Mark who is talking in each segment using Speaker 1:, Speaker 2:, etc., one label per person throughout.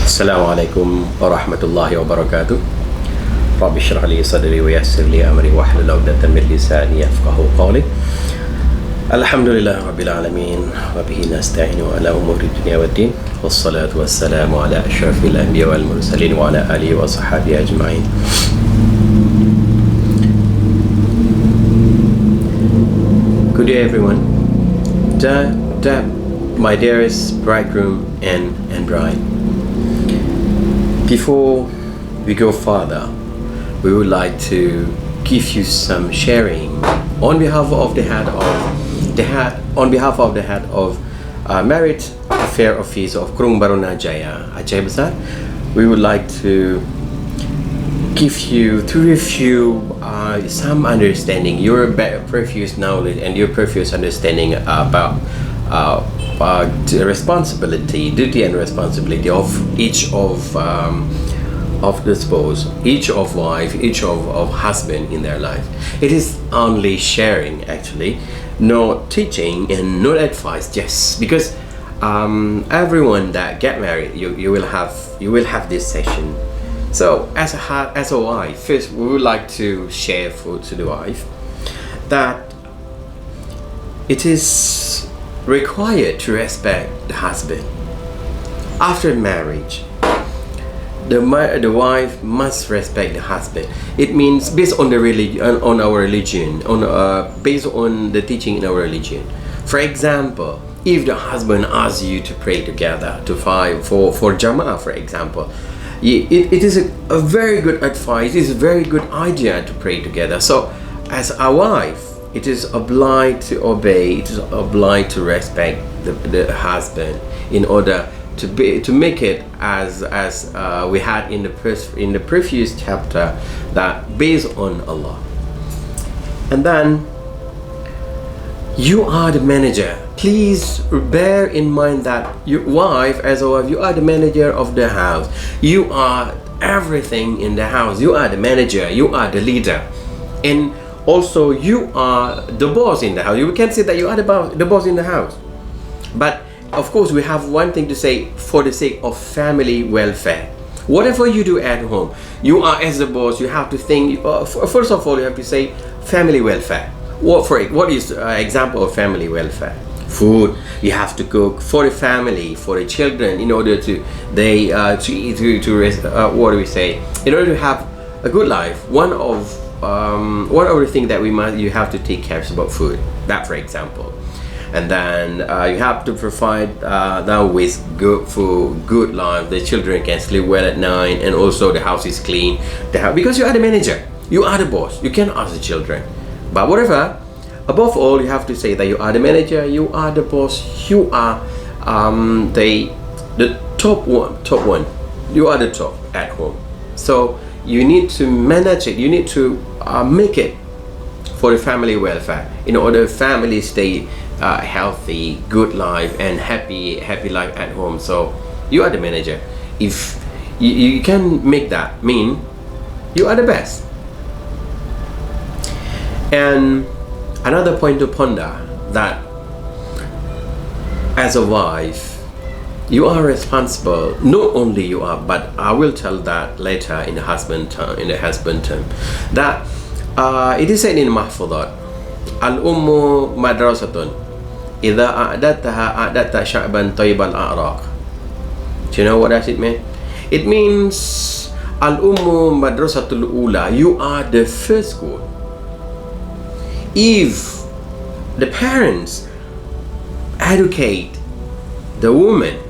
Speaker 1: Assalamu'alakum warahmatullahi wabarakatuh. Rabbi shrah li sadri wa yassir li amri wahlul 'uqdatam min lisani yafqahu qawli. Alhamdulillah rabbil alamin wa bihi nasta'inu ala umuri dunya waddin. Wassalatu wassalamu ala asyrafil anbiya wal mursalin wa ala alihi wa sahbihi ajma'in. Good day everyone. My dearest bridegroom and bride. Before we go further, we would like to give you some sharing on behalf of the head of Merit Affair Office of Krueng Barona Jaya, Aceh Besar. We would like to give you some understanding, your previous knowledge and your previous understanding about the responsibility, duty and responsibility of each of the spouse, each of wife, each of husband in their life. It is only sharing, actually, no teaching and no advice. Yes, because everyone that get married, you will have this session. So as a wife, first we would like to share to the wife that it is required to respect the husband. After marriage, the wife must respect the husband. It means based on the on our religion, based on the teaching in our religion. For example, if the husband asks you to pray together for Jama'ah, for example, it is a very good advice. It is a very good idea to pray together. So, as a wife, it is obliged to obey. It is obliged to respect the husband in order to make it as we had in the previous chapter, that based on Allah. And then you are the manager. Please bear in mind that your wife, as a wife, you are the manager of the house. You are everything in the house. You are the manager. You are the leader, and also you are the boss in the house. You can say that you are the boss in the house. But of course, we have one thing to say for the sake of family welfare. Whatever you do at home, you are as the boss. You have to think. First of all, you have to say family welfare. What is example of family welfare? Food. You have to cook for the family, for the children, in order to what do we say? In order to have a good life. One of the things that you have to take care of about food. That, for example. And then you have to provide them with good food, good life. The children can sleep well at night, and also the house is clean. Because you are the manager, you are the boss. You can ask the children, but whatever. Above all, you have to say that you are the manager, you are the boss, you are the top one. You are the top at home. So you need to manage it. You need to make it for the family welfare, in order family stay healthy, good life, and happy life at home. So you are the manager. If you can make that mean, you are the best. And another point to ponder, that as a wife, you are responsible. Not only you are, but I will tell that later in the husband term. That it is said in Mahfudat, al-ummu madrasatun idha a'dadtaha a'dadta sya'ban tayyibal a'raq. Do you know what does it mean? It means al-ummu madrasatul ula. You are the first school. If the parents educate the woman,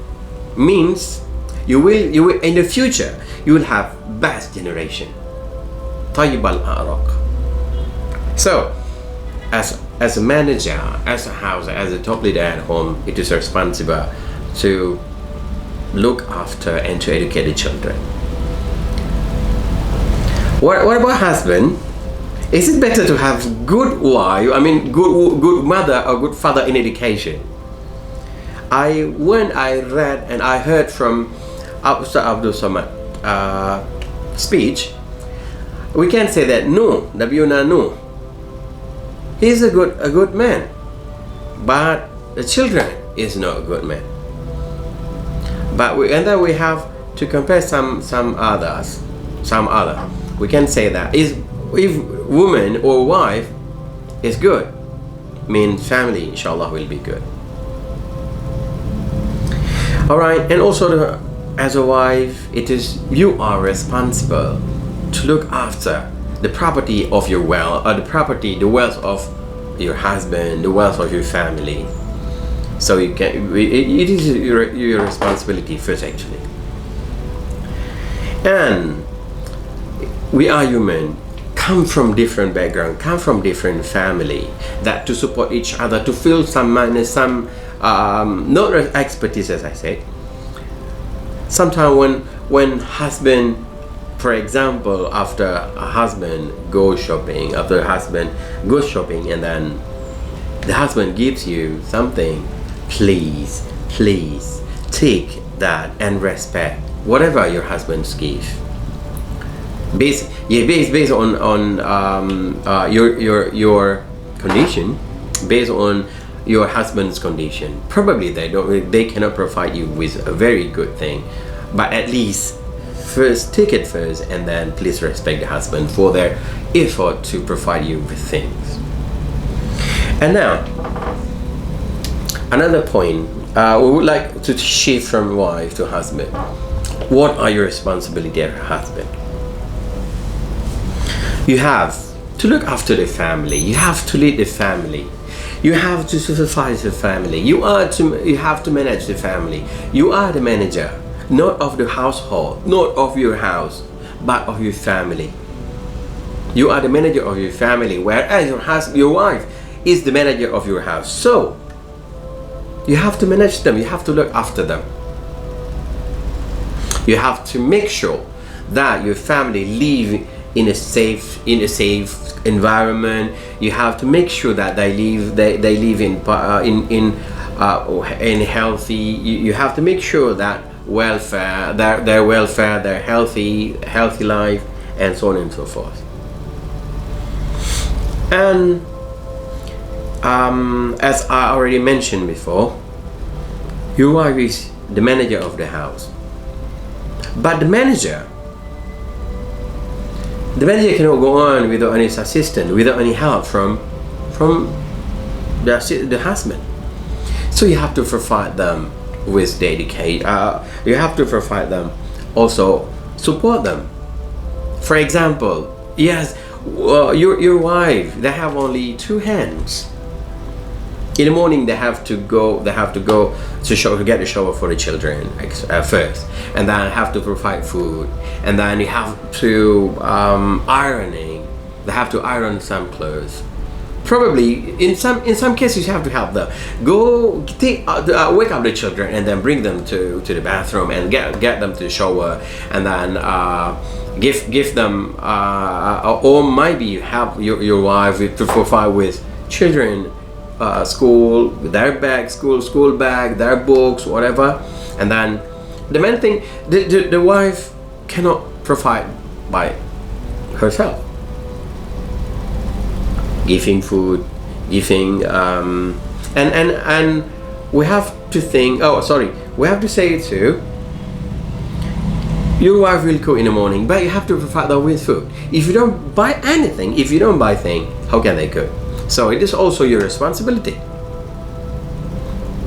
Speaker 1: means you will in the future you will have best generation. Tayyib al-Araq. So as a manager, as a house, as a top leader at home, it is responsible to look after and to educate the children. What about husband? Is it better to have good wife, good mother or good father in education? When I read and I heard from Ustaz Abdul Samad speech, we can say that no, Nabiuna no, he's a good man, but the children is not a good man. But then we have to compare some other, we can say that if woman or wife is good, means family inshallah will be good. Alright, and also as a wife, it is you are responsible to look after the property of your wealth, or the wealth of your husband, the wealth of your family. So you can, it is your responsibility first, actually. And we are human, come from different background, come from different family, that to support each other, to feel some not expertise, as I said. Sometimes when husband, for example, after a husband goes shopping, and then the husband gives you something, please take that and respect whatever your husband's give. Based on your condition, based on your husband's condition. Probably they cannot provide you with a very good thing, but at least first take it first, and then please respect the husband for their effort to provide you with things. And now another point, we would like to shift from wife to husband. What are your responsibilities as a husband? You have to look after the family, you have to lead the family, you have to supervise the family, you have to manage the family. You are the manager, not of the household, not of your house, but of your family. You are the manager of your family, whereas your wife is the manager of your house. So you have to manage them, you have to look after them. You have to make sure that your family live in a safe environment. You have to make sure that they live in healthy. You have to make sure that their welfare, their healthy life, and so on and so forth. And as I already mentioned before, your wife is the manager of the house, but the manager cannot go on without any assistance, without any help from the husband. So you have to provide them with dedication. You have to provide them, also support them. For example, yes, your wife, they have only 2 hands. In the morning they have to go to get a shower for the children first, and then have to provide food, and then you have to ironing. They have to iron some clothes. Probably in some cases you have to help them. Go wake up the children and then bring them to the bathroom and get them to the shower, and then give them or maybe you help your wife to provide with children. School, their bag, school bag, their books, whatever. And then the main thing, the wife cannot provide by herself. Giving food, giving and we have to think. We have to say it too. Your wife will cook in the morning, but you have to provide them with food. If you don't buy anything, if you don't buy things, how can they cook? So it is also your responsibility.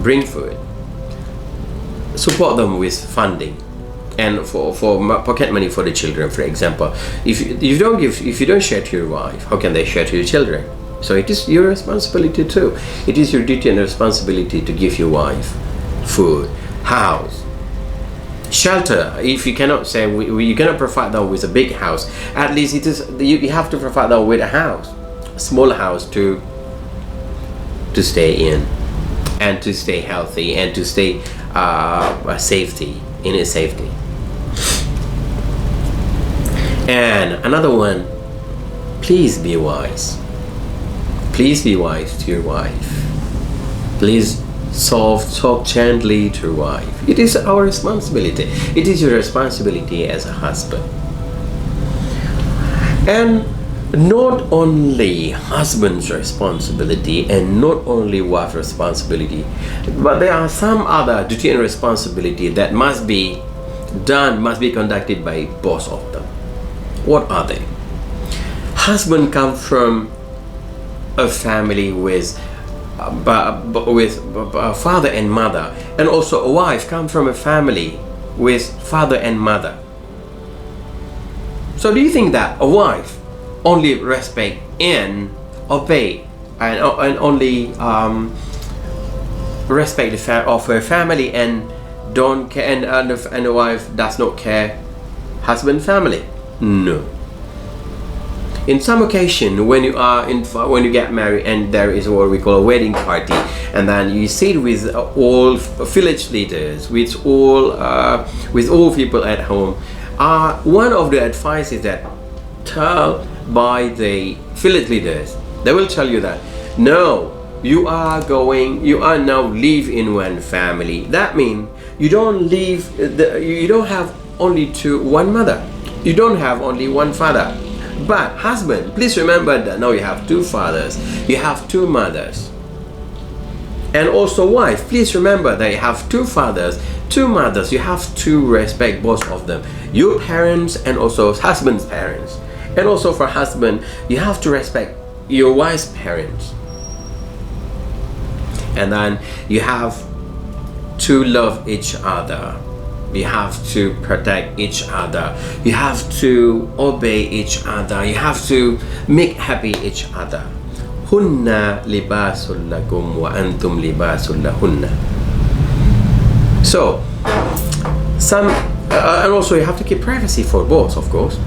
Speaker 1: Bring food. Support them with funding, and for pocket money for the children, for example. If you don't share to your wife, how can they share to your children? So it is your responsibility too. It is your duty and responsibility to give your wife food, house, shelter. If you cannot say you cannot provide them with a big house, at least you have to provide them with a house. Small house to stay in, and to stay healthy, and to stay safety. And another one, please be wise. Please be wise to your wife. Please talk gently to your wife. It is our responsibility. It is your responsibility as a husband. And not only husband's responsibility and not only wife's responsibility, but there are some other duty and responsibility that must be done must be conducted by both of them. What are they? Husband comes from a family with father and mother, and also a wife comes from a family with father and mother. So do you think that a wife only respect and obey and only respect of her family and don't care, and the wife does not care husband family? No. In some occasion, when you get married and there is what we call a wedding party, and then you sit with all village leaders, with all people at home, one of the advice is that tell by the village leaders. They will tell you that no, you are now live in one family. That means you don't have only one mother, you don't have only one father. But husband, please remember that now you have two fathers, you have two mothers. And also wife, please remember that you have two fathers, two mothers. You have to respect both of them, your parents and also husband's parents. And also for husband, you have to respect your wife's parents. And then you have to love each other. You have to protect each other. You have to obey each other. You have to make happy each other. Hunna libasul lakum wa antum libasul lahunna. So, and also you have to keep privacy for both, of course.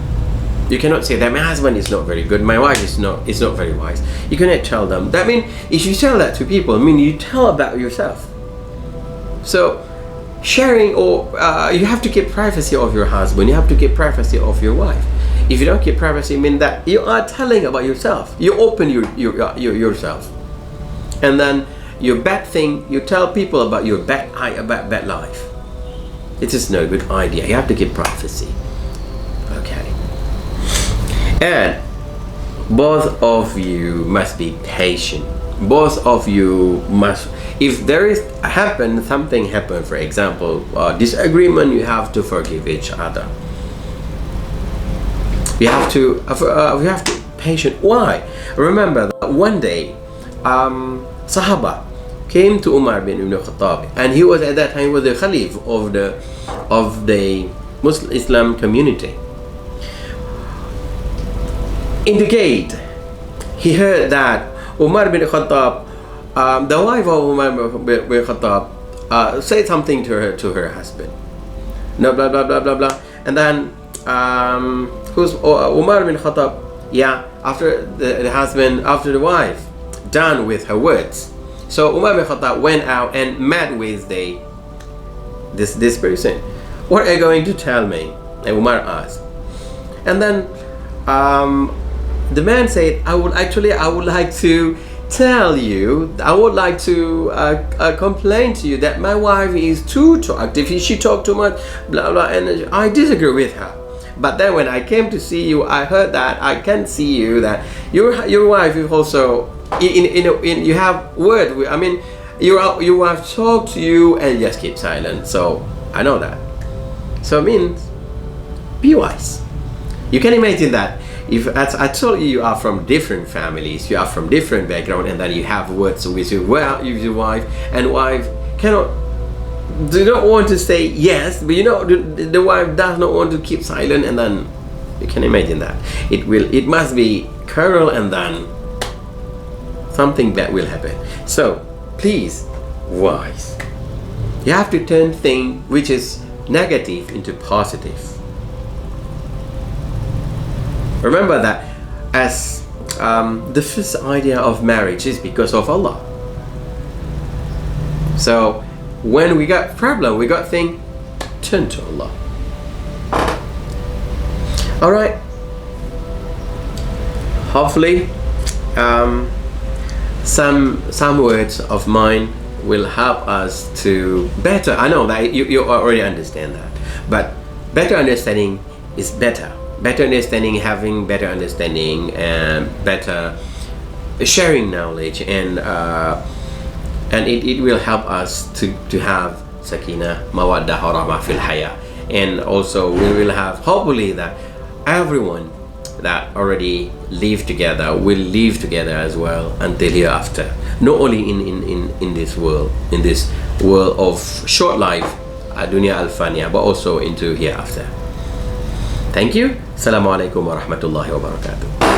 Speaker 1: You cannot say that my husband is not very good, my wife is not very wise. You cannot tell them. That means if you tell that to people, you tell about yourself. So, sharing or you have to keep privacy of your husband, you have to keep privacy of your wife. If you don't keep privacy, it means that you are telling about yourself. You open yourself, and then your bad thing, you tell people about your bad life. It is no good idea. You have to keep privacy. Okay. And both of you must be patient. Both of you must, if there is something happen, for example, disagreement, you have to forgive each other. You have to patient. Why? Remember that one day, Sahaba came to Umar bin Khattab, and he was at that time the Khalif of the Muslim Islam community. In the gate, he heard that Umar bin Khattab, the wife of Umar bin Khattab, said something to her husband. No, blah blah blah blah blah. And then who's Umar bin Khattab? Yeah, after the wife done with her words. So Umar bin Khattab went out and met with this person. What are you going to tell me? And Umar asked. And then the man said, I would like to tell you, I would like to complain to you that my wife is too talkative. She talks too much, blah blah, and I disagree with her. But then when I came to see you, I heard that I can see you that your wife is also you have word. Your wife talk to you and just keep silent. So I know that. So it means be wise. You can imagine that. If as I told you, you are from different families, you are from different background, and then you have words with your wife, and wife do not want to say yes, but the wife does not want to keep silent, and then you can imagine that it must be quarrel, and then something bad will happen. So please, wise, you have to turn things which is negative into positive. Remember that as the first idea of marriage is because of Allah. So when we got problem, we got thing, turn to Allah. All right. Hopefully, some words of mine will help us to better. I know that you already understand that, but better understanding is better. Better understanding, having better understanding, and better sharing knowledge, and it will help us to have sakinah, mawaddah, rahmah fil haya, and also we will have, hopefully, that everyone that already live together will live together as well until hereafter, not only in this world of short life, dunya al-fania, but also into hereafter. Thank you. Assalamu'alakum warahmatullahi wabarakatuh.